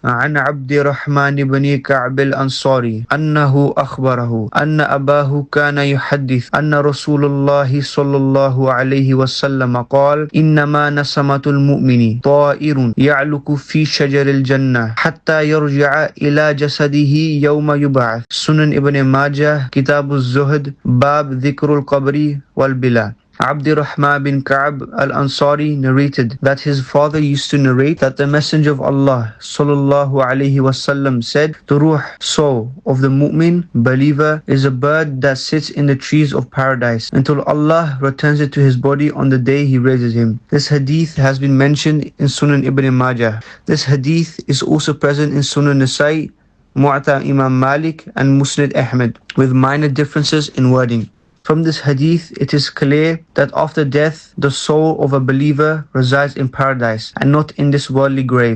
عن عبد الرحمن بن كعب الأنصاري أنه أخبره أن أباه كان يحدث أن رسول الله صلى الله عليه وسلم قال إنما نسمة المؤمن طائر يعلق في شجر الجنة حتى يرجع إلى جسده يوم يبعث. Sunan Ibn Majah, Kitab al-Zuhd, Bab Dhikr al-Qabri wal-Bila. Abdurrahman bin Ka'b al-Ansari narrated that his father used to narrate that the Messenger of Allah sallallahu alaihi wasallam said, the ruh, soul of the mu'min, believer, is a bird that sits in the trees of paradise until Allah returns it to his body on the day he raises him. This hadith has been mentioned in Sunan Ibn Majah. This hadith is also present in Sunan Nasa'i, Mu'ta Imam Malik and Musnad Ahmad, with minor differences in wording. From this hadith, it is clear that after death, the soul of a believer resides in paradise and not in this worldly grave.